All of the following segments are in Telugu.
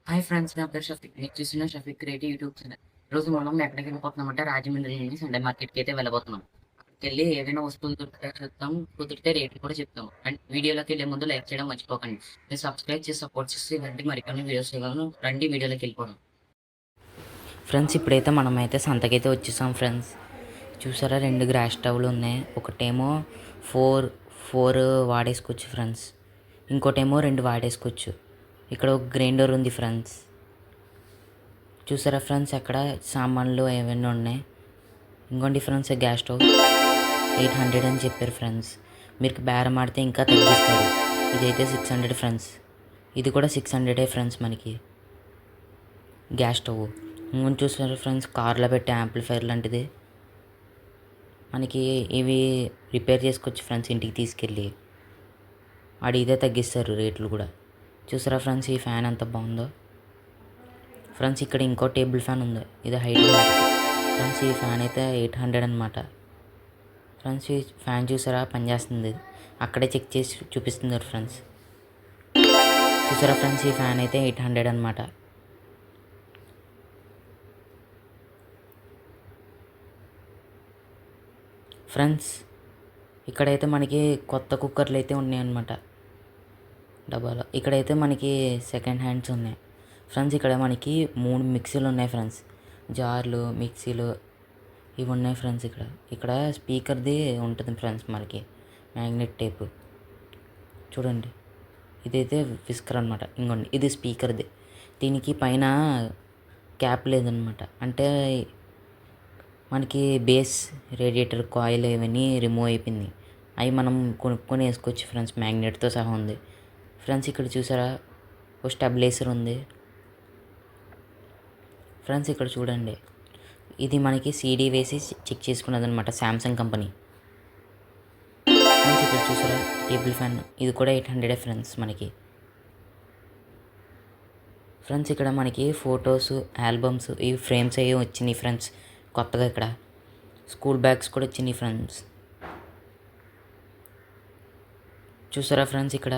హాయ్ ఫ్రెండ్స్, నా పేరు షఫీక్. మీరు చూస్తున్న షఫీక్ క్రియేటివ్ యూట్యూబ్ ఛానల్. ఈరోజు మనం ఎక్కడికి వెళ్ళిపోతున్నామంటే రాజమండ్రి నుండి సండే మార్కెట్కి అయితే వెళ్ళబోతున్నాం. అక్కడికి వెళ్ళి ఏదైనా వస్తువులు దొరికితే చూద్దాం, కుదిరితే రేట్లు కూడా చెప్తాం. అండ్ వీడియోలోకి వెళ్ళే ముందు లైక్ చేయడం మర్చిపోకండి. మీరు సబ్స్క్రైబ్ చేసి సపోర్ట్ చేసి ఇలాంటి మరికొన్ని వీడియోస్ చేయగలను. రండి వీడియోలోకి వెళ్ళిపోదాం. ఫ్రెండ్స్, ఇప్పుడైతే మనమైతే సంతకైతే వచ్చేసాం ఫ్రెండ్స్. చూసారా, 2 గ్యాస్ స్టవ్లు ఉన్నాయి. ఒకటేమో ఫోర్ ఫోర్ వాడేసుకోవచ్చు ఫ్రెండ్స్, ఇంకోటేమో 2 వాడేసుకోవచ్చు. ఇక్కడ ఒక గ్రైండర్ ఉంది ఫ్రెండ్స్. చూసారా ఫ్రెండ్స్, అక్కడ సామాన్లు ఏమైనా ఉన్నాయి. ఇంకోండి ఫ్రెండ్స్, గ్యాస్ స్టవ్ 800 అని చెప్పారు ఫ్రెండ్స్. మీరు బేరం ఆడితే ఇంకా తగ్గిస్తారు. ఇదైతే 600 ఫ్రెండ్స్. ఇది కూడా 600 ఫ్రెండ్స్ మనకి గ్యాస్ స్టవ్. ఇంకొంచెం చూసారా ఫ్రెండ్స్, కార్లో పెట్టే యాంప్లిఫైర్ లాంటిది. మనకి ఇవి రిపేర్ చేసుకోవచ్చు ఫ్రెండ్స్, ఇంటికి తీసుకెళ్ళి అడిగితే తగ్గిస్తారు రేట్లు కూడా. చూసారా ఫ్రెండ్స్, ఈ ఫ్యాన్ ఎంత బాగుందో ఫ్రెండ్స్. ఇక్కడ ఇంకో టేబుల్ ఫ్యాన్ ఉంది, ఇది హైట్ ఫ్రెండ్స్. ఈ ఫ్యాన్ అయితే 800 అనమాట ఫ్రెండ్స్. ఈ ఫ్యాన్ చూసారా పనిచేస్తుంది, అక్కడే చెక్ చేసి చూపిస్తున్నారు ఫ్రెండ్స్. చూసారా ఫ్రెండ్స్, ఈ ఫ్యాన్ అయితే 800 అనమాట. ఫ్రెండ్స్, ఇక్కడైతే మనకి కొత్త కుక్కర్లు అయితే ఉన్నాయన్నమాట డబ్బాలో. ఇక్కడైతే మనకి సెకండ్ హ్యాండ్స్ ఉన్నాయి ఫ్రెండ్స్. ఇక్కడ మనకి 3 మిక్సీలు ఉన్నాయి ఫ్రెండ్స్, జార్లు, మిక్సీలు ఇవి ఉన్నాయి ఫ్రెండ్స్. ఇక్కడ స్పీకర్ది ఉంటుంది ఫ్రెండ్స్, మనకి మ్యాగ్నెట్ టేప్ చూడండి. ఇదైతే విస్కర్ అనమాట. ఇంకోండి, ఇది స్పీకర్ది. దీనికి పైన క్యాప్ లేదనమాట, అంటే మనకి బేస్ రేడియేటర్ కాయిల్ ఇవన్నీ రిమూవ్ అయిపోయింది. అవి మనం కొనుక్కొని వేసుకోవచ్చు ఫ్రెండ్స్, మ్యాగ్నెట్తో సహా ఉంది ఫ్రెండ్స్. ఇక్కడ చూసారా, ఓ స్టెబిలైజర్ ఉంది ఫ్రెండ్స్. ఇక్కడ చూడండి, ఇది మనకి సీడీ వేసి చెక్ చేసుకున్నది అనమాట, శాంసంగ్ కంపెనీ ఫ్రెండ్స్. ఇక్కడ చూసారా టేబుల్ ఫ్యాన్, ఇది కూడా 800 ఫ్రెండ్స్ మనకి. ఫ్రెండ్స్, ఇక్కడ మనకి ఫొటోస్, ఆల్బమ్స్, ఈ ఫ్రేమ్స్ అవి వచ్చినాయి ఫ్రెండ్స్ కొత్తగా. ఇక్కడ స్కూల్ బ్యాగ్స్ కూడా వచ్చినాయి ఫ్రెండ్స్. చూసారా ఫ్రెండ్స్, ఇక్కడ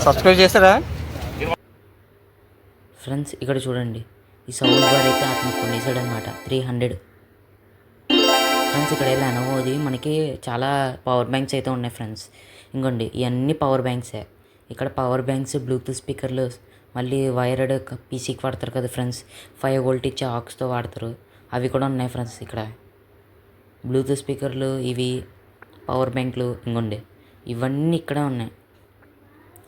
సబ్స్క్రైబ్ చేస్తారా ఫ్రెండ్స్. ఇక్కడ చూడండి, ఈ సౌండ్ బార్ అయితే అతను కొనేసాడు అనమాట, 300 ఫ్రెండ్స్. ఇక్కడ లెనోవోది మనకి చాలా పవర్ బ్యాంక్స్ అయితే ఉన్నాయి ఫ్రెండ్స్. ఇంకోండి, ఇవన్నీ పవర్ బ్యాంక్సే. ఇక్కడ పవర్ బ్యాంక్స్, బ్లూటూత్ స్పీకర్లు, మళ్ళీ వైర్డ్ పీసీకి వాడతారు కదా ఫ్రెండ్స్, 5 వోల్ట్ ఇచ్చే ఆక్స్తో వాడతారు, అవి కూడా ఉన్నాయి ఫ్రెండ్స్. ఇక్కడ బ్లూటూత్ స్పీకర్లు, ఇవి పవర్ బ్యాంకులు, ఇంకోండి ఇవన్నీ ఇక్కడ ఉన్నాయి.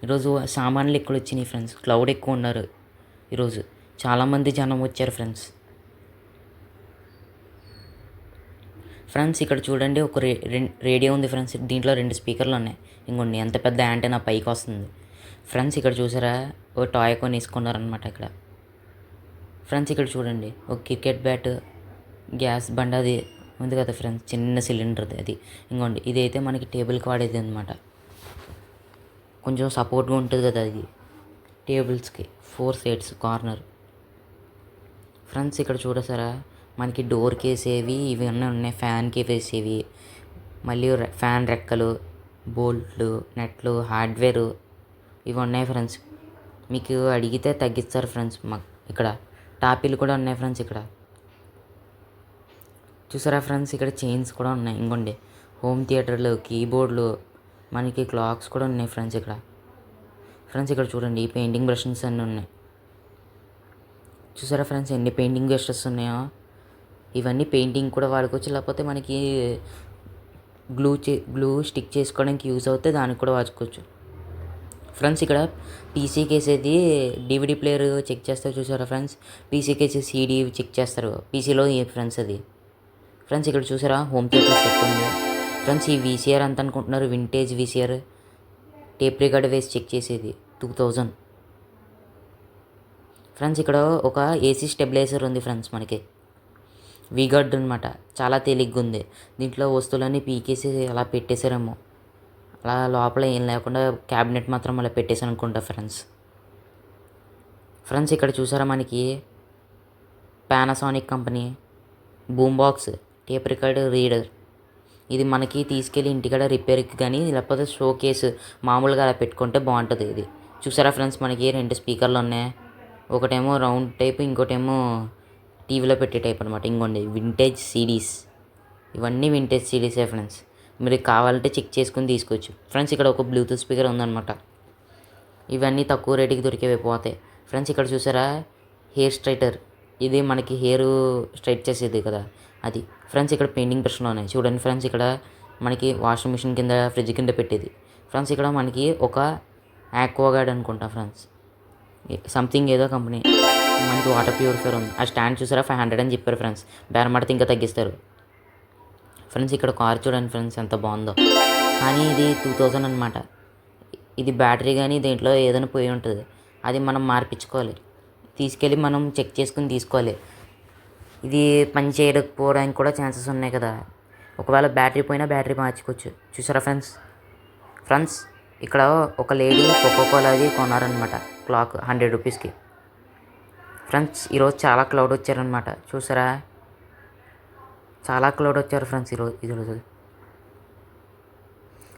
ఈరోజు సామాన్లు ఎక్కువ వచ్చినాయి ఫ్రెండ్స్, క్లౌడ్ ఎక్కువ ఉన్నారు ఈరోజు, చాలామంది జనం వచ్చారు ఫ్రెండ్స్. ఫ్రెండ్స్, ఇక్కడ చూడండి, ఒక రేడియో ఉంది ఫ్రెండ్స్. దీంట్లో 2 స్పీకర్లు ఉన్నాయి. ఇంకోండి, ఎంత పెద్ద యాంటెనా పైకి వస్తుంది ఫ్రెండ్స్. ఇక్కడ చూసారా, ఒక టాయ్ కొని వేసుకున్నారనమాట ఇక్కడ ఫ్రెండ్స్. ఇక్కడ చూడండి, ఒక క్రికెట్ బ్యాట్, గ్యాస్ బండ అది ఉంది కదా ఫ్రెండ్స్, చిన్న సిలిండర్ది అది. ఇంకోండి, ఇదైతే మనకి టేబుల్కి వాడేది అనమాట, కొంచెం సపోర్ట్గా ఉంటుంది కదా అది టేబుల్స్కి, 4 సైడ్స్ కార్నర్ ఫ్రెండ్స్. ఇక్కడ చూడసారా, మనకి డోర్కి వేసేవి ఇవి అన్నీ ఉన్నాయి, ఫ్యాన్కి వేసేవి, మళ్ళీ ఫ్యాన్ రెక్కలు, బోల్ట్లు, నెట్లు, హార్డ్వేరు ఇవి ఉన్నాయి ఫ్రెండ్స్. మీకు అడిగితే తగ్గిస్తారు ఫ్రెండ్స్. మాకు ఇక్కడ టాపీలు కూడా ఉన్నాయి ఫ్రెండ్స్. ఇక్కడ చూసారా ఫ్రెండ్స్, ఇక్కడ చైన్స్ కూడా ఉన్నాయి. ఇంకోండి, హోమ్ థియేటర్లు, కీబోర్డ్లు, మనకి క్లాక్స్ కూడా ఉన్నాయి ఫ్రెండ్స్. ఇక్కడ ఫ్రెండ్స్, ఇక్కడ చూడండి, ఈ పెయింటింగ్ బ్రషెస్ అన్నీ ఉన్నాయి. చూసారా ఫ్రెండ్స్, ఎన్ని పెయింటింగ్ బ్రషెస్ ఉన్నాయో. ఇవన్నీ పెయింటింగ్ కూడా వాడుకోవచ్చు, లేకపోతే మనకి గ్లూ స్టిక్ చేసుకోవడానికి యూజ్ అవుతే దానికి కూడా వాడుకోవచ్చు ఫ్రెండ్స్. ఇక్కడ పీసీకి వేసేది డివిడి ప్లేయర్ చెక్ చేస్తారు చూసారా ఫ్రెండ్స్, పీసీకి వేసే సీడీ చెక్ చేస్తారు పీసీలో ఫ్రెండ్స్ అది ఫ్రెండ్స్. ఇక్కడ చూసారా, హోమ్ థియేటర్ సెట్ ఉంది ఫ్రెండ్స్. ఈ వీసీఆర్ అంత అనుకుంటున్నారు, వింటేజ్ వీసీఆర్, టేప్ రికార్డ్ వేసి చెక్ చేసేది 2000 ఫ్రెండ్స్. ఇక్కడ ఒక ఏసీ స్టెబిలైజర్ ఉంది ఫ్రెండ్స్, మనకి వీగార్డ్ అనమాట, చాలా తేలిగ్గా ఉంది. దీంట్లో వస్తువులన్నీ పీకేసి అలా పెట్టేశారేమో, అలా లోపల ఏం లేకుండా క్యాబినెట్ మాత్రం అలా పెట్టేసాను అనుకుంటా ఫ్రెండ్స్. ఫ్రెండ్స్, ఇక్కడ చూసారా, మనకి Panasonic company boom box, tape record reader. ఇది మనకి తీసుకెళ్ళి ఇంటికాడ రిపేర్కి కానీ లేకపోతే షో కేసు మామూలుగా అలా పెట్టుకుంటే బాగుంటుంది. ఇది చూసారా ఫ్రెండ్స్ మనకి 2 స్పీకర్లు ఉన్నాయి. ఒకటేమో రౌండ్ టైప్, ఇంకోటేమో టీవీలో పెట్టే టైప్ అనమాట. ఇంకోండి వింటేజ్ సీడీస్, ఇవన్నీ వింటేజ్ సీడీసే ఫ్రెండ్స్. మీరు కావాలంటే చెక్ చేసుకుని తీసుకోవచ్చు ఫ్రెండ్స్. ఇక్కడ ఒక బ్లూటూత్ స్పీకర్ ఉందన్నమాట. ఇవన్నీ తక్కువ రేటుకి దొరికేవి పోతాయి ఫ్రెండ్స్. ఇక్కడ చూసారా హెయిర్ స్ట్రైటర్, ఇది మనకి హెయిర్ స్ట్రైట్ చేసేది కదా అది ఫ్రెండ్స్. ఇక్కడ పెయింటింగ్ బ్రష్లు ఉన్నాయి చూడండి ఫ్రెండ్స్. ఇక్కడ మనకి వాషింగ్ మిషన్ కింద, ఫ్రిడ్జ్ కింద పెట్టేది ఫ్రెండ్స్. ఇక్కడ మనకి ఒక ఆక్వాగార్డ్ అనుకుంటా ఫ్రెండ్స్, సంథింగ్ ఏదో కంపెనీ, మనకి వాటర్ ప్యూరిఫైర్ ఉంది. ఆ స్టాండ్ చూసారా 500 అని చెప్పారు ఫ్రెండ్స్. బేరమాడితే ఇంకా తగ్గిస్తారు ఫ్రెండ్స్. ఇక్కడ కార్ చూడండి ఫ్రెండ్స్ ఎంత బాగుందో, కానీ ఇది 2000 అనమాట. ఇది బ్యాటరీ కానీ దేంట్లో ఏదైనా పోయి ఉంటుంది, అది మనం మార్పించుకోవాలి, తీసుకెళ్ళి మనం చెక్ చేసుకుని తీసుకోవాలి. ఇది పని చేయకపోవడానికి కూడా ఛాన్సెస్ ఉన్నాయి కదా. ఒకవేళ బ్యాటరీ పోయినా బ్యాటరీ మార్చుకోవచ్చు. చూసారా ఫ్రెండ్స్. ఫ్రెండ్స్ ఇక్కడ ఒక లేడీ కోకోకోలాది కొన్నారనమాట, క్లాక్ 100 రూపీస్కి ఫ్రెండ్స్. ఈరోజు చాలా క్లౌడ్ వచ్చారనమాట చూసారా, చాలా క్లౌడ్ వచ్చారు ఫ్రెండ్స్ ఈరోజు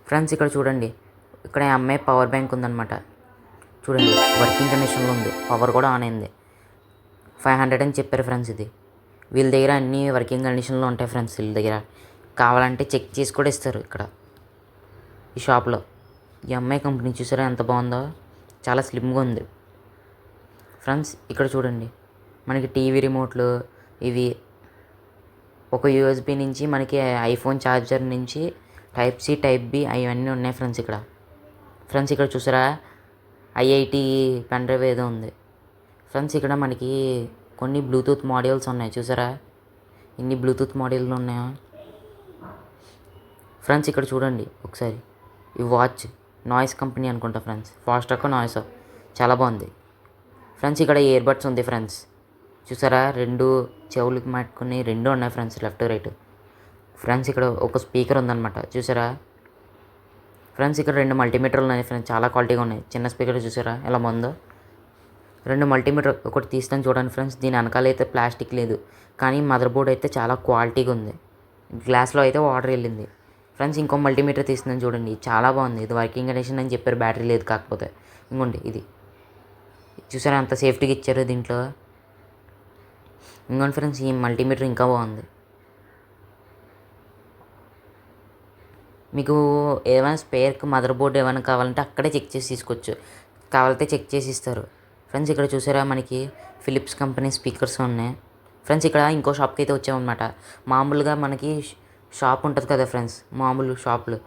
ఫ్రెండ్స్. ఇక్కడ చూడండి, ఇక్కడ ఈ అమ్మాయి పవర్ బ్యాంక్ ఉందన్నమాట చూడండి, వర్కింగ్ కండిషన్లో ఉంది, పవర్ కూడా ఆన్ అయింది. 500 అని చెప్పారు ఫ్రెండ్స్. ఇది వీళ్ళ దగ్గర అన్నీ వర్కింగ్ కండిషన్లో ఉంటాయి ఫ్రెండ్స్. వీళ్ళ దగ్గర కావాలంటే చెక్ చేసి కూడా ఇస్తారు ఇక్కడ ఈ షాప్లో. ఈ అమ్మాయి కంపెనీ చూసారా ఎంత బాగుందో, చాలా స్లిమ్గా ఉంది ఫ్రెండ్స్. ఇక్కడ చూడండి మనకి టీవీ రిమోట్లు, ఇవి ఒక యూఎస్బి నుంచి మనకి ఐఫోన్ ఛార్జర్ నుంచి టైప్ సి, టైప్ బి అవన్నీ ఉన్నాయి ఫ్రెండ్స్ ఇక్కడ. ఫ్రెండ్స్ ఇక్కడ చూసారా ఐఐటి పెన్ డ్రైవ్ ఏదో ఉంది ఫ్రెండ్స్. ఇక్కడ మనకి కొన్ని బ్లూటూత్ మాడ్యూల్స్ ఉన్నాయి చూసారా, ఇన్ని బ్లూటూత్ మాడ్యూల్లు ఉన్నాయా ఫ్రెండ్స్. ఇక్కడ చూడండి ఒకసారి, ఈ వాచ్ నాయిస్ కంపెనీ అనుకుంటా ఫ్రెండ్స్, ఫాస్ట్రాక్ నాయిస్, చాలా బాగుంది ఫ్రెండ్స్. ఇక్కడ ఇయర్ బడ్స్ ఉంది ఫ్రెండ్స్ చూసారా, 2 చెవులకి మాట్టుకుని 2 ఉన్నాయి ఫ్రెండ్స్, లెఫ్ట్ రైట్ ఫ్రెండ్స్. ఇక్కడ ఒక స్పీకర్ ఉందన్నమాట చూసారా ఫ్రెండ్స్. ఇక్కడ 2 మల్టీమీటర్లు ఉన్నాయి ఫ్రెండ్స్, చాలా క్వాలిటీగా ఉన్నాయి. చిన్న స్పీకర్ చూసారా ఎలా బాగుందో. 2 మల్టీమీటర్ ఒకటి తీస్తాను చూడండి ఫ్రెండ్స్. దీని వెనకాల అయితే ప్లాస్టిక్ లేదు, కానీ మదర్ బోర్డ్ అయితే చాలా క్వాలిటీగా ఉంది. గ్లాస్లో అయితే వాటర్ వెళ్ళింది ఫ్రెండ్స్. ఇంకో మల్టీమీటర్ తీస్తున్నాను చూడండి, చాలా బాగుంది. ఇది వర్కింగ్ కండిషన్ అని చెప్పారు, బ్యాటరీ లేదు కాకపోతే. ఇంకోండి ఇది చూసారా అంత సేఫ్టీగా ఇచ్చారు దీంట్లో. ఇంకోండి ఫ్రెండ్స్ ఈ మల్టీమీటర్ ఇంకా బాగుంది. మీకు ఏమైనా స్పేర్కి మదర్ బోర్డు ఏమైనా కావాలంటే అక్కడే చెక్ చేసి తీసుకోవచ్చు, కావాలంటే చెక్ చేసి ఇస్తారు ఫ్రెండ్స్. ఇక్కడ చూసారా మనకి ఫిలిప్స్ కంపెనీ స్పీకర్స్ ఉన్నాయి ఫ్రెండ్స్. ఇక్కడ ఇంకో షాప్కి అయితే వచ్చామన్నమాట. మామూలుగా మనకి షాప్ ఉంటుంది కదా ఫ్రెండ్స్, మామూలు షాపులు,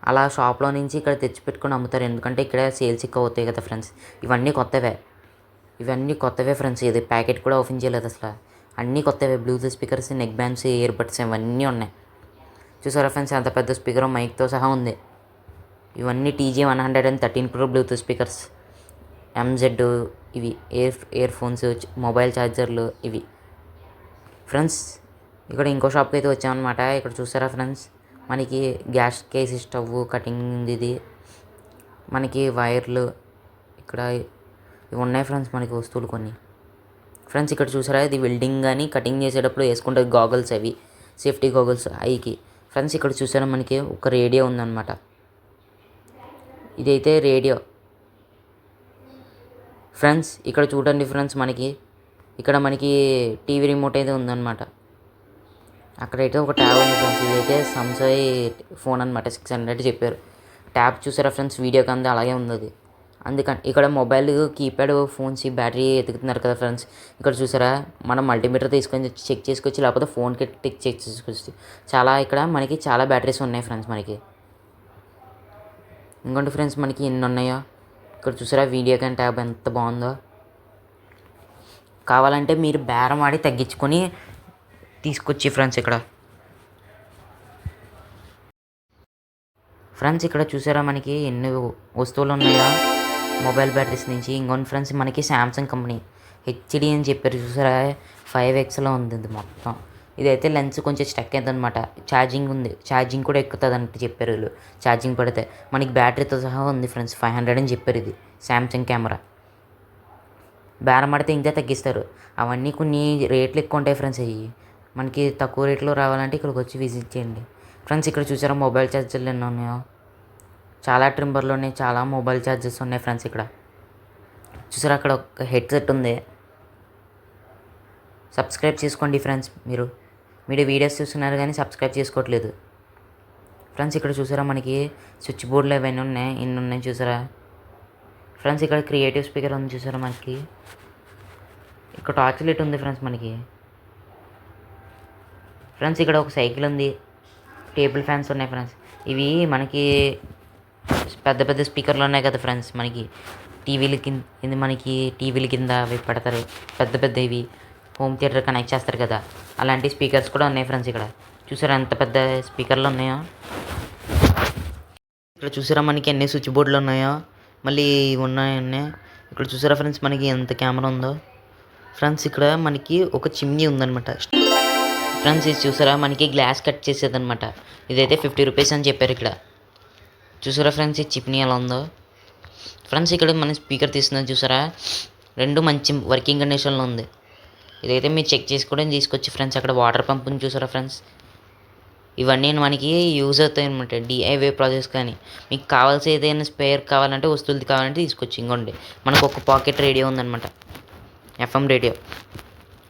అలా షాప్లో నుంచి ఇక్కడ తెచ్చిపెట్టుకొని అమ్ముతారు. ఎందుకంటే ఇక్కడ సేల్స్ ఎక్కువ అవుతాయి కదా ఫ్రెండ్స్. ఇవన్నీ కొత్తవే ఫ్రెండ్స్. ఇది ప్యాకెట్ కూడా ఓపెన్ చేయలేదు అసలు, అన్నీ కొత్తవే. Bluetooth speakers, neck bands, ear buds ఇవన్నీ ఉన్నాయి చూసారా ఫ్రెండ్స్. అంత పెద్ద స్పీకర్ మైక్తో సహా ఉంది. ఇవన్నీ TG 113 Pro Bluetooth speakers, MZ, ఇవి ఇయర్ ఫోన్స్, మొబైల్ ఛార్జర్లు ఇవి ఫ్రెండ్స్. ఇక్కడ ఇంకో షాప్కి అయితే వచ్చామన్నమాట. ఇక్కడ చూసారా ఫ్రెండ్స్ మనకి గ్యాస్ కేస్, స్టవ్, కటింగ్, ఇది మనకి వైర్లు, ఇక్కడ ఇవి ఉన్నాయి ఫ్రెండ్స్ మనకి వస్తువులు కొన్ని ఫ్రెండ్స్. ఇక్కడ చూసారా ఇది వెల్డింగ్ కానీ కటింగ్ చేసేటప్పుడు వేసుకుంటే గాగల్స్, అవి సేఫ్టీ గాగల్స్ ఐకి ఫ్రెండ్స్. ఇక్కడ చూసారా మనకి ఒక రేడియో ఉందన్నమాట. ఇదైతే రేడియో ఫ్రెండ్స్. ఇక్కడ చూడండి ఫ్రెండ్స్ ఇక్కడ మనకి టీవీ రిమోట్ అయితే ఉందన్నమాట. అక్కడైతే ఒక ట్యాబ్ ఉంది ఫ్రెండ్స్. ఇదైతే సామ్సంగ్ ఫోన్ అనమాట, 600 చెప్పారు. ట్యాబ్ చూసారా ఫ్రెండ్స్, వీడియోకి అంతా అలాగే ఉంది అది. అందుకని ఇక్కడ మొబైల్ కీప్యాడ్ ఫోన్స్ బ్యాటరీ ఎతుకుతున్నారు కదా ఫ్రెండ్స్. ఇక్కడ చూసారా మనం మల్టీమీటర్ తీసుకొని చెక్ చేసుకోవచ్చు, లేకపోతే ఫోన్కి చెక్ చేసుకోవచ్చు. ఇక్కడ మనకి చాలా బ్యాటరీస్ ఉన్నాయి ఫ్రెండ్స్ మనకి. ఇంకోటి ఫ్రెండ్స్ మనకి ఎన్ని ఉన్నాయో ఇక్కడ చూసారా, వీడియో క్యాన్ ట్యాబ్ ఎంత బాగుందో. కావాలంటే మీరు బేరం ఆడి తగ్గించుకొని తీసుకొచ్చి ఫ్రెండ్స్. ఇక్కడ చూసారా మనకి ఎన్ని వస్తువులు ఉన్నాయో మొబైల్ బ్యాటరీస్ నుంచి. ఇంకొన్ని ఫ్రెండ్స్ మనకి శాంసంగ్ కంపెనీ హెచ్డి అని చెప్పారు చూసారా, 5Xలో ఉంది ఇది మొత్తం. ఇదైతే లెన్స్ కొంచెం స్టక్ అయిందనమాట, ఛార్జింగ్ ఉంది, ఛార్జింగ్ కూడా ఎక్కుతుంది అంటే చెప్పారు వీళ్ళు. ఛార్జింగ్ పడితే మనకి బ్యాటరీతో సహా ఉంది ఫ్రెండ్స్. 500 అని చెప్పారు. ఇది శాంసంగ్ కెమెరా. బేరం ఆడితే ఇంకా తగ్గిస్తారు. అవన్నీ కొన్ని రేట్లు ఎక్కువ ఉంటాయి ఫ్రెండ్స్. అవి మనకి తక్కువ రేట్లో రావాలంటే ఇక్కడికి వచ్చి విజిట్ చేయండి ఫ్రెండ్స్. ఇక్కడ చూసారా మొబైల్ ఛార్జర్లు ఎన్ని ఉన్నాయో, చాలా ట్రిమ్మర్లు ఉన్నాయి, చాలా మొబైల్ ఛార్జర్స్ ఉన్నాయి ఫ్రెండ్స్. ఇక్కడ చూసారా అక్కడ ఒక హెడ్సెట్ ఉంది. సబ్స్క్రైబ్ చేసుకోండి ఫ్రెండ్స్. మీరు వీడియోస్ చూస్తున్నారు కానీ సబ్స్క్రైబ్ చేసుకోవట్లేదు ఫ్రెండ్స్. ఇక్కడ చూసారా మనకి స్విచ్ బోర్డులు అవన్నీ ఉన్నాయి, ఇన్ని ఉన్నాయి చూసారా ఫ్రెండ్స్. ఇక్కడ క్రియేటివ్ స్పీకర్ ఉంది చూసారా మనకి. ఇక్కడ టార్చ్ లైట్ ఉంది ఫ్రెండ్స్ మనకి. ఫ్రెండ్స్ ఇక్కడ ఒక సైకిల్ ఉంది, టేబుల్ ఫ్యాన్స్ ఉన్నాయి ఫ్రెండ్స్. ఇవి మనకి పెద్ద పెద్ద స్పీకర్లు ఉన్నాయి కదా ఫ్రెండ్స్, మనకి టీవీల కింద అవి పెడతారు పెద్ద పెద్ద, ఇవి హోమ్ థియేటర్ కనెక్ట్ చేస్తారు కదా, అలాంటి స్పీకర్స్ కూడా ఉన్నాయి ఫ్రెండ్స్. ఇక్కడ చూసారా ఎంత పెద్ద స్పీకర్లు ఉన్నాయో. ఇక్కడ చూసారా మనకి ఎన్ని స్విచ్ బోర్డులు ఉన్నాయో, మళ్ళీ ఉన్నాయన్నీ. ఇక్కడ చూసారా ఫ్రెండ్స్ మనకి ఎంత కెమెరా ఉందో ఫ్రెండ్స్. ఇక్కడ మనకి ఒక చిమ్నీ ఉందన్నమాట ఫ్రెండ్స్. ఇది చూసారా మనకి గ్లాస్ కట్ చేసేది అనమాట. ఇదైతే 50 రూపీస్ అని చెప్పారు ఇక్కడ. చూసారా ఫ్రెండ్స్ ఈ చిమ్నీ ఎలా ఉందో ఫ్రెండ్స్. ఇక్కడ మన స్పీకర్ తీస్తున్నది చూసారా, రెండు మంచి వర్కింగ్ కండిషన్లో ఉంది. ఇదైతే మీరు చెక్ చేసుకోవడం తీసుకోవచ్చు ఫ్రెండ్స్. అక్కడ వాటర్ పంప్ ఉంది చూసారా ఫ్రెండ్స్. ఇవన్నీ మనకి యూజ్ అవుతాయి అనమాట డిఐవై ప్రాజెక్ట్స్. కానీ మీకు కావాల్సి ఏదైనా స్పేర్ కావాలంటే, వస్తువులది కావాలంటే తీసుకోవచ్చు. ఇంకోండి మనకు ఒక పాకెట్ రేడియో ఉందన్నమాట, FM రేడియో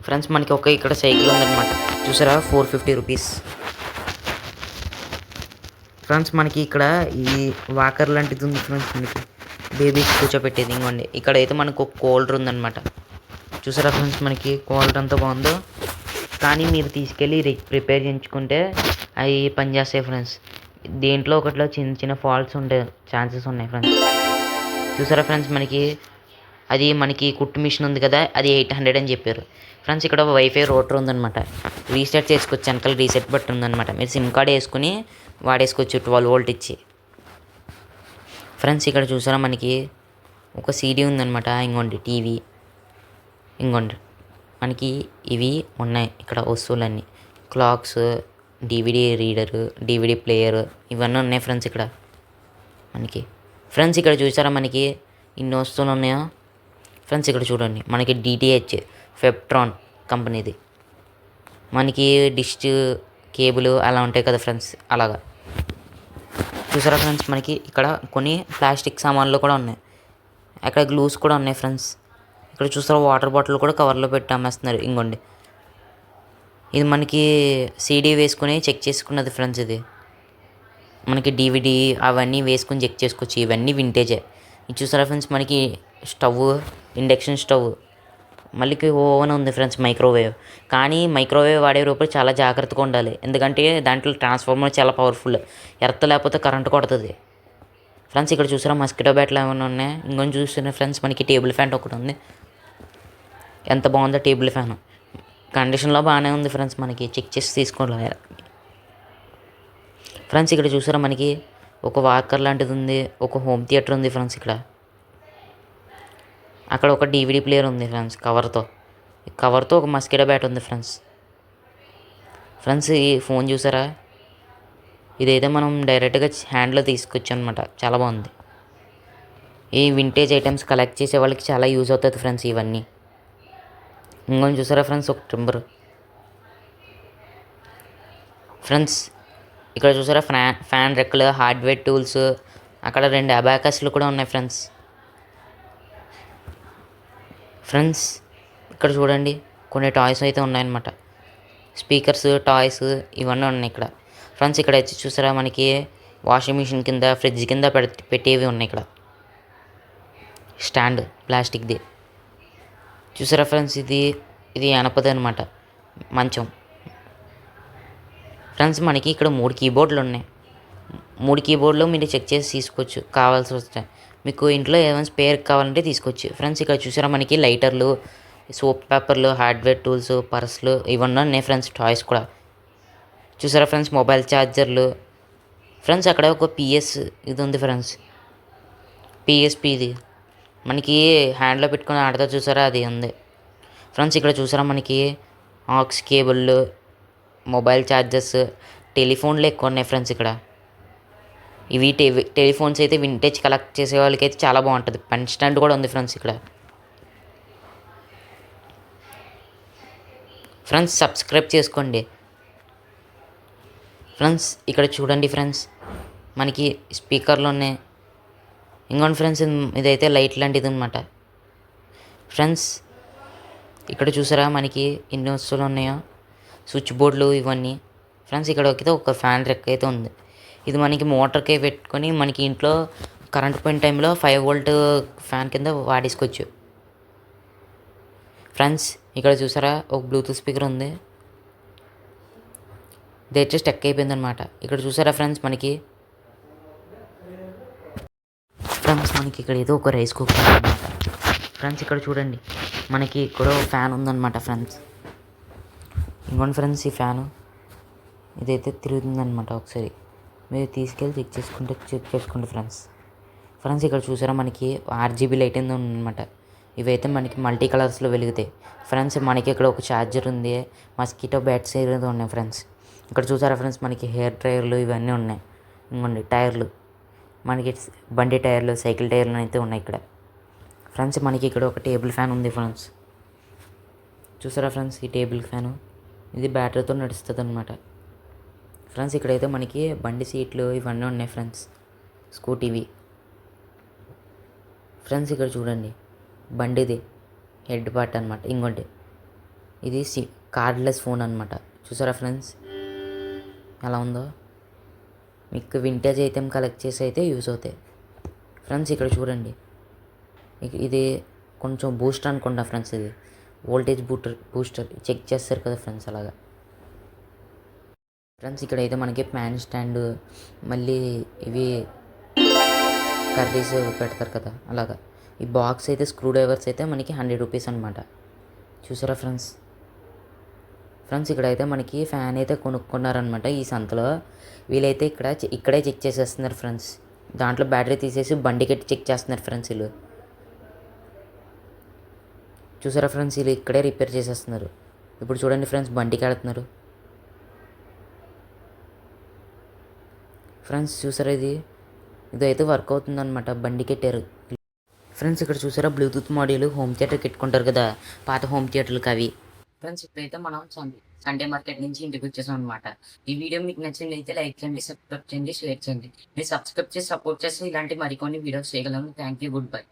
ఫ్రెండ్స్. మనకి ఒక ఇక్కడ సైకిల్ ఉందన్నమాట చూసారా, 450 రూపీస్ ఫ్రెండ్స్. మనకి ఇక్కడ ఈ వాకర్ లాంటిది ఉంది ఫ్రెండ్స్, మనకి బేబీస్ కూర్చోపెట్టేది. ఇంకోండి ఇక్కడ అయితే మనకు ఒక కూలర్ ఉందన్నమాట చూసారా ఫ్రెండ్స్. మనకి కూలర్ అంతా బాగుందో, కానీ మీరు తీసుకెళ్ళి రిపేర్ చేయించుకుంటే అవి పనిచేస్తాయి ఫ్రెండ్స్. దేంట్లో ఒకటిలో చిన్న చిన్న ఫాల్ట్స్ ఉండే ఛాన్సెస్ ఉన్నాయి ఫ్రెండ్స్. చూసారా ఫ్రెండ్స్ మనకి కుట్టు మిషన్ ఉంది కదా, అది 800 అని చెప్పారు ఫ్రెండ్స్. ఇక్కడ వైఫై రూటర్ ఉందన్నమాట, రీసెట్ చేసుకోవచ్చు. వెనకాల రీసెట్ బట్టి ఉందన్నమాట. మీరు సిమ్ కార్డ్ వేసుకుని వాడేసుకోవచ్చు 12 వోల్ట్ ఇచ్చి ఫ్రెండ్స్. ఇక్కడ చూసారా మనకి ఒక CD ఉందన్నమాట. ఇంకోండి టీవీ, ఇంకోండి మనకి ఇవి ఉన్నాయి ఇక్కడ వస్తువులన్నీ, clocks, DVD reader, DVD player, ఇవన్నీ ఉన్నాయి ఫ్రెండ్స్ ఇక్కడ మనకి. ఫ్రెండ్స్ ఇక్కడ చూసారా మనకి ఇన్ని వస్తువులు ఉన్నాయో ఫ్రెండ్స్. ఇక్కడ చూడండి మనకి DTH ఫెప్ట్రాన్ కంపెనీది, మనకి డిష్ కేబుల్ అలా ఉంటాయి కదా ఫ్రెండ్స్, అలాగా చూసారా ఫ్రెండ్స్. మనకి ఇక్కడ కొన్ని ప్లాస్టిక్ సామాన్లు కూడా ఉన్నాయి, అక్కడ గ్లూస్ కూడా ఉన్నాయి ఫ్రెండ్స్. ఇక్కడ చూసారా వాటర్ బాటిల్ కూడా కవర్లో పెట్టి అమ్మేస్తున్నారు. ఇంకోండి ఇది మనకి CD వేసుకుని చెక్ చేసుకున్నది ఫ్రెండ్స్. ఇది మనకి DVD అవన్నీ వేసుకొని చెక్ చేసుకోవచ్చు. ఇవన్నీ వింటేజే. ఇది చూసారా ఫ్రెండ్స్ మనకి స్టవ్, ఇండక్షన్ స్టవ్, మళ్ళీ ఓవెన్ ఉంది ఫ్రెండ్స్, మైక్రోవేవ్. కానీ మైక్రోవేవ్ వాడేటప్పుడు చాలా జాగ్రత్తగా ఉండాలి, ఎందుకంటే దాంట్లో ట్రాన్స్ఫార్మర్ చాలా పవర్ఫుల్, ఎర్త్ లేకపోతే కరెంట్ కొడుతుంది ఫ్రెండ్స్. ఇక్కడ చూసారా మస్కిటో బ్యాట్లు ఏమైనా ఉన్నాయి. ఇంకొంచెం చూస్తున్నా ఫ్రెండ్స్ మనకి టేబుల్ ఫ్యాన్ ఒకటి ఉంది. ఎంత బాగుందో టేబుల్ ఫ్యాన్, కండిషన్లో బాగానే ఉంది ఫ్రెండ్స్. మనకి చెక్ చేసి తీసుకోవాలి ఫ్రెండ్స్. ఇక్కడ చూసారా మనకి ఒక వాకర్ లాంటిది ఉంది, ఒక హోమ్ థియేటర్ ఉంది ఫ్రెండ్స్. అక్కడ ఒక DVD ప్లేయర్ ఉంది ఫ్రెండ్స్ కవర్తో ఒక మస్కిటో బ్యాట్ ఉంది ఫ్రెండ్స్. ఈ ఫోన్ చూసారా, ఇదైతే మనం డైరెక్ట్గా హ్యాండ్లో తీసుకొచ్చు అనమాట, చాలా బాగుంది. ఈ వింటేజ్ ఐటమ్స్ కలెక్ట్ చేసే వాళ్ళకి చాలా యూజ్ అవుతుంది ఫ్రెండ్స్ ఇవన్నీ. ఇంకొంచెం చూసారా ఫ్రెండ్స్ ఒక ట్రిమ్మర్ ఫ్రెండ్స్. ఇక్కడ చూసారా ఫ్యాన్ రెక్కలు, హార్డ్వేర్ టూల్స్, అక్కడ 2 అబాకస్లు కూడా ఉన్నాయి ఫ్రెండ్స్. ఇక్కడ చూడండి కొన్ని టాయ్స్ అయితే ఉన్నాయన్నమాట, స్పీకర్స్, టాయ్స్ ఇవన్నీ ఉన్నాయి ఇక్కడ ఫ్రెండ్స్. ఇక్కడ వచ్చి చూసారా మనకి వాషింగ్ మిషన్ కింద, ఫ్రిడ్జ్ కింద పెట్టేవి ఉన్నాయి ఇక్కడ, స్టాండ్ ప్లాస్టిక్ది చూసారా ఫ్రెండ్స్. ఇది ఎనపది అనమాట మంచం ఫ్రెండ్స్. మనకి ఇక్కడ 3 కీబోర్డులు ఉన్నాయి. 3 కీబోర్డులు మీరు చెక్ చేసి తీసుకోవచ్చు కావాల్సి వస్తే. మీకు ఇంట్లో ఏమైనా స్పేర్ కావాలంటే తీసుకోవచ్చు ఫ్రెండ్స్. ఇక్కడ చూసారా మనకి లైటర్లు, సోప్ పేపర్లు, హార్డ్వేర్ టూల్స్, పర్సులు ఇవన్నీ ఉన్నాయి ఫ్రెండ్స్. టాయ్స్ కూడా చూసారా ఫ్రెండ్స్, మొబైల్ ఛార్జర్లు ఫ్రెండ్స్. అక్కడ ఒక PS ఇది ఉంది ఫ్రెండ్స్, PSP ఇది మనకి హ్యాండ్లో పెట్టుకుని ఆడతా చూసారా, అది ఉంది ఫ్రెండ్స్. ఇక్కడ చూసారా మనకి ఆక్స్ కేబుల్, మొబైల్ ఛార్జర్స్, టెలిఫోన్లు ఎక్కువ ఉన్నాయి ఫ్రెండ్స్. ఇక్కడ ఇవి టెలిఫోన్స్ అయితే వింటేజ్ కలెక్ట్ చేసే వాళ్ళకి అయితే చాలా బాగుంటుంది. పెన్ స్టాండ్ కూడా ఉంది ఫ్రెండ్స్ ఇక్కడ ఫ్రెండ్స్. సబ్స్క్రైబ్ చేసుకోండి ఫ్రెండ్స్. ఇక్కడ చూడండి ఫ్రెండ్స్ మనకి స్పీకర్లు ఉన్నాయి. ఇంకోండి ఫ్రెండ్స్ ఇదైతే లైట్ లాంటిది అనమాట, ఫ్రెండ్స్ ఇక్కడ చూసారా మనకి ఎన్ని వస్తువులు ఉన్నాయో, స్విచ్ బోర్డులు ఇవన్నీ. ఫ్రెండ్స్ ఇక్కడ అయితే ఒక ఫ్యాన్ రెక్క అయితే ఉంది. ఇది మనకి మోటార్కే పెట్టుకొని మనకి ఇంట్లో కరెంట్ పోయిన టైంలో 5 వోల్ట్ ఫ్యాన్ కింద వాడేసుకోవచ్చు. ఫ్రెండ్స్ ఇక్కడ చూసారా ఒక బ్లూటూత్ స్పీకర్ ఉంది. ఇదైతే స్టక్ అయిపోయింది అనమాట. ఇక్కడ చూసారా ఫ్రెండ్స్ మనకి ఇక్కడ ఏదో ఒక రైస్ కుక్కర్ అనమాట. ఫ్రెండ్స్ ఇక్కడ చూడండి మనకి ఇక్కడ ఒక ఫ్యాన్ ఉందన్నమాట. ఫ్రెండ్స్ ఇంకోండి ఫ్రెండ్స్ ఈ ఫ్యాను ఇదైతే తిరుగుతుందన్నమాట. ఒకసారి మీరు తీసుకెళ్ళి చెక్ చేసుకోండి ఫ్రెండ్స్. ఇక్కడ చూసారా మనకి RGB లైట్ అనేది ఉందన్నమాట. ఇవైతే మనకి మల్టీ కలర్స్లో వెలుగుతాయి. ఫ్రెండ్స్ మనకి ఇక్కడ ఒక ఛార్జర్ ఉంది, మస్కిటో బ్యాట్స్ ఏదో ఉన్నాయి. ఫ్రెండ్స్ ఇక్కడ చూసారా ఫ్రెండ్స్ మనకి హెయిర్ డ్రైయర్లు ఇవన్నీ ఉన్నాయి. ఇంకోండి టైర్లు, మనకి బండి టైర్లు, సైకిల్ టైర్లు అయితే ఉన్నాయి ఇక్కడ. ఫ్రెండ్స్ మనకి ఇక్కడ ఒక టేబుల్ ఫ్యాన్ ఉంది. ఫ్రెండ్స్ చూసారా ఫ్రెండ్స్ ఈ టేబుల్ ఫ్యాను ఇది బ్యాటరీతో నడుస్తుంది అనమాట. ఫ్రెండ్స్ ఇక్కడైతే మనకి బండి సీట్లు ఇవన్నీ ఉన్నాయి. ఫ్రెండ్స్ స్కూటీవి. ఫ్రెండ్స్ ఇక్కడ చూడండి బండిది హెడ్ పార్ట్ అనమాట. ఇంకోటి ఇది కార్డ్లెస్ ఫోన్ అనమాట. చూసారా ఫ్రెండ్స్ ఎలా ఉందో. మీకు వింటేజ్ ఐటెం కలెక్ట్ చేసి అయితే యూస్ అవుతాయి. ఫ్రెండ్స్ ఇక్కడ చూడండి ఇది కొంచెం బూస్టర్ అనుకుంటా ఫ్రెండ్స్. ఇది వోల్టేజ్ బూస్టర్ చెక్ చేస్తారు కదా ఫ్రెండ్స్ అలాగా. ఫ్రెండ్స్ ఇక్కడైతే మనకి ప్యాన్ స్టాండ్, మళ్ళీ ఇవి కర్రీస్ పెడతారు కదా అలాగా. ఈ బాక్స్ అయితే స్క్రూ డ్రైవర్స్ అయితే మనకి 100 రూపీస్ అనమాట. చూసారా ఫ్రెండ్స్ ఇక్కడైతే మనకి ఫ్యాన్ అయితే కొనుక్కున్నారనమాట ఈ సంతలో. వీళ్ళైతే ఇక్కడే చెక్ చేసేస్తున్నారు ఫ్రెండ్స్. దాంట్లో బ్యాటరీ తీసేసి బండికి చెక్ చేస్తున్నారు ఫ్రెండ్స్ వీళ్ళు. చూసారా ఫ్రెండ్స్ వీళ్ళు ఇక్కడే రిపేర్ చేసేస్తున్నారు. ఇప్పుడు చూడండి ఫ్రెండ్స్ బండికి వెళ్తున్నారు. ఫ్రెండ్స్ చూసారా ఇదైతే వర్క్ అవుతుందన్నమాట. బండికి పెట్టారు. ఫ్రెండ్స్ ఇక్కడ చూసారా బ్లూటూత్ మాడ్యూల్ హోమ్ థియేటర్ పెట్టుకుంటారు కదా పాత హోమ్ థియేటర్లకు అవి. ఫ్రెండ్స్ ఇప్పుడైతే మనం సండే మార్కెట్ నుంచి ఇంటికి వచ్చేసాం అనమాట. ఈ వీడియో మీకు నచ్చింది అయితే లైక్ చేయండి, సబ్స్క్రైబ్ చేయండి, షేర్ చేయండి. మీరు సబ్స్క్రైబ్ చేసి సపోర్ట్ చేస్తే ఇలాంటి మరికొన్ని వీడియోస్ చేయగలను. Thank you, good bye.